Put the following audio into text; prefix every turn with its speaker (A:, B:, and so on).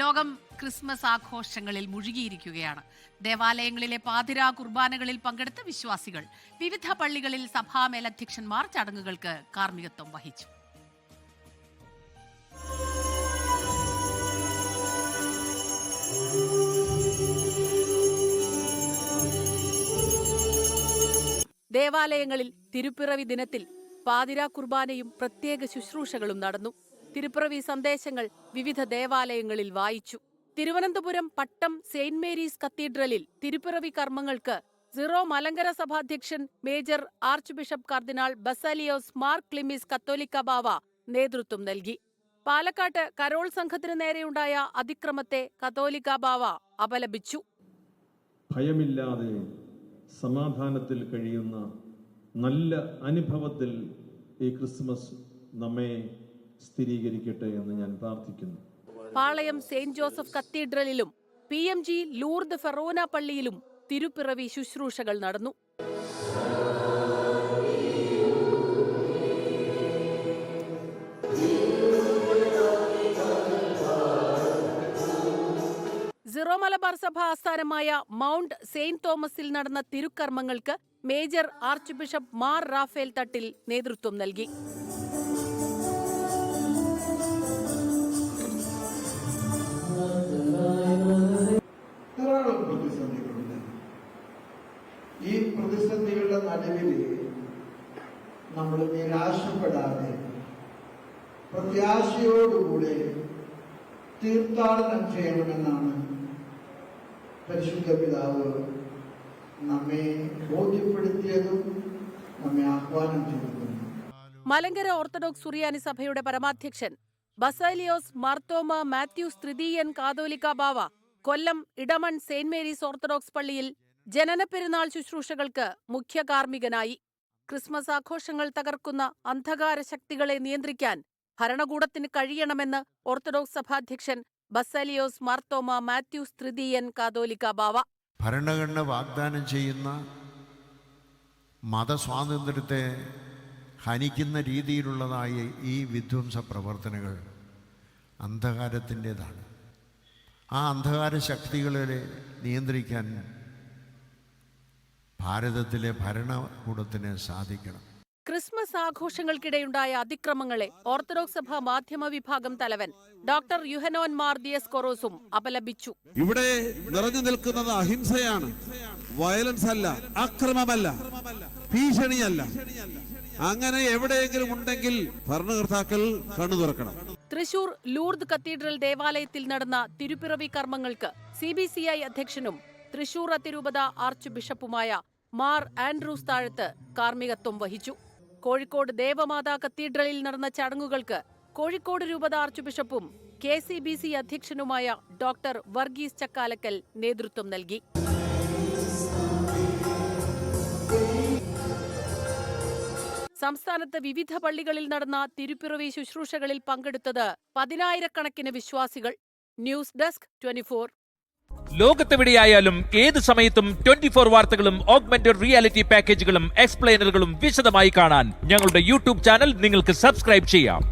A: ലോകം ക്രിസ്മസ് ആഘോഷങ്ങളിൽ മുഴുകിയിരിക്കുകയാണ്. ദേവാലയങ്ങളിലെ പാതിരാ കുർബാനകളിൽ പങ്കെടുത്ത വിശ്വാസികൾ വിവിധ പള്ളികളിൽ സഭാ മേലധ്യക്ഷന്മാർ ചടങ്ങുകൾക്ക് കാർമ്മികത്വം വഹിച്ചു.
B: ദേവാലയങ്ങളിൽ തിരുപ്പിറവി ദിനത്തിൽ പാതിരാ കുർബാനയും പ്രത്യേക ശുശ്രൂഷകളും നടന്നു. തിരുപ്പിറവി സന്ദേശങ്ങൾ വിവിധ ദേവാലയങ്ങളിൽ വായിച്ചു. തിരുവനന്തപുരം പട്ടം സെയിന്റ് മേരീസ് കത്തീഡ്രലിൽ തിരുപ്പിറവി കർമ്മങ്ങൾക്ക് സിറോ മലങ്കര സഭാധ്യക്ഷൻ മേജർ ആർച്ച് ബിഷപ്പ് കർദിനാൾ ബസാലിയോസ് മാർ ക്ലിമിസ് കത്തോലിക്ക ബാവ നേതൃത്വം നൽകി. പാലക്കാട്ട് കരോൾ സംഘത്തിന് നേരെയുണ്ടായ അതിക്രമത്തെ കത്തോലിക്ക ബാവ അപലപിച്ചു.
C: ഭയമില്ലാതെ സമാധാനത്തിൽ കഴിയുന്ന നല്ല അനുഭവത്തിൽ ഈ ക്രിസ്മസ് നമ്മെ സ്ഥിരീകരിക്കട്ടെ എന്ന് ഞാൻ പ്രാർത്ഥിക്കുന്നു.
B: പാളയം സെയിന്റ് ജോസഫ് കത്തീഡ്രലിലും PMG ലൂർദ് ഫെറോന പള്ളിയിലും തിരുപ്പിറവി ശുശ്രൂഷകൾ നടന്നു. സിറോ മലബാർ സഭ ആസ്ഥാനമായ മൗണ്ട് സെയിന്റ് തോമസിൽ നടന്ന തിരുക്കർമ്മങ്ങൾക്ക് major archbishop Mar Raphael Thattil നേതൃത്വം നൽകി.
D: ധാരാളം പ്രതിസന്ധികളുണ്ട്. ഈ പ്രതിസന്ധികളുടെ നടുവിൽ നമ്മൾ നിരാശപ്പെടാതെ പ്രത്യാശയോടുകൂടെ തീർത്ഥാടനം ചെയ്യണമെന്നാണ് പരിശുദ്ധ പിതാവ് നമ്മെ ബോധ്യപ്പെടുത്തിയതും നമ്മെ ആഹ്വാനം ചെയ്തതും.
B: മലങ്കര ഓർത്തഡോക്സ് സുറിയാനി സഭയുടെ പരമാധ്യക്ഷൻ ബസാലിയോസ് മാർത്തോമ മാത്യൂസ് തൃതീയൻ കാതോലിക്ക ബാവ കൊല്ലം ഇടമൺ സെയിന്റ് മേരീസ് ഓർത്തഡോക്സ് പള്ളിയിൽ ജനനപ്പെരുന്നാൾ ശുശ്രൂഷകൾക്ക് മുഖ്യ കാർമ്മികനായി. ക്രിസ്മസ് ആഘോഷങ്ങൾ തകർക്കുന്ന അന്ധകാര ശക്തികളെ നിയന്ത്രിക്കാൻ ഭരണകൂടത്തിന് കഴിയണമെന്ന് ഓർത്തഡോക്സ് സഭാധ്യക്ഷൻ ബസാലിയോസ് മാർത്തോമ മാത്യൂസ് തൃതീയൻ കാതോലിക്ക ബാവ.
E: ഭരണഘടന വാഗ്ദാനം ചെയ്യുന്ന മതസ്വാതന്ത്ര്യത്തെ ഹനിക്കുന്ന രീതിയിലുള്ളതായ ഈ വിധ്വംസ പ്രവർത്തനങ്ങൾ അന്ധകാരത്തിൻ്റെതാണ്. ആ അന്ധകാര ശക്തികളെ നിയന്ത്രിക്കാൻ ഭാരതത്തിലെ ഭരണകൂടത്തിന് സാധിക്കണം.
B: ക്രിസ്മസ് ആഘോഷങ്ങൾക്കിടെയുണ്ടായ അതിക്രമങ്ങളെ ഓർത്തഡോക്സ് സഭ മാധ്യമ വിഭാഗം തലവൻ ഡോക്ടർ യുഹനോൻ മാർ ദിയസ്കോറോസും അപലപിച്ചു.
F: ഇവിടെ നിറഞ്ഞു നിൽക്കുന്നത് അഹിംസയാണ്, വയലൻസ് അല്ല, അക്രമമല്ല, ഭീഷണിയല്ല. അങ്ങനെ എവിടെയെങ്കിലും ഉണ്ടെങ്കിൽ ഭരണകർത്താക്കൾ കണ്ണു തുറക്കണം.
B: തൃശൂർ ലൂർദ് കത്തീഡ്രൽ ദേവാലയത്തിൽ നടന്ന തിരുപ്പിറവി കർമ്മങ്ങൾക്ക് CBCI അധ്യക്ഷനും തൃശൂർ അതിരൂപത ആർച്ച് ബിഷപ്പുമായ മാർ ആൻഡ്രൂസ് താഴത്ത് കാർമ്മികത്വം വഹിച്ചു. കോഴിക്കോട് ദേവമാതാ കത്തീഡ്രലിൽ നടന്ന ചടങ്ങുകൾക്ക് കോഴിക്കോട് രൂപത ആർച്ച് ബിഷപ്പും KCBC അധ്യക്ഷനുമായ ഡോക്ടർ വർഗീസ് ചക്കാലക്കൽ നേതൃത്വം നൽകി. സംസ്ഥാനത്ത് വിവിധ പള്ളികളിൽ നടന്ന തിരുപ്പിറവി ശുശ്രൂഷകളിൽ പങ്കെടുത്തത് 10,000-കണക്കിന് വിശ്വാസികൾ. News desk 24.
G: ലോകത്തെവിടെയായാലും ഏത് സമയത്തും 24 വാർത്തകളും ഓഗ്മെന്റഡ് റിയാലിറ്റി പാക്കേജുകളും എക്സ്പ്ലെയിനറുകളും വിശദമായി കാണാൻ ഞങ്ങളുടെ YouTube ചാനൽ നിങ്ങൾക്ക് സബ്സ്ക്രൈബ് ചെയ്യാം.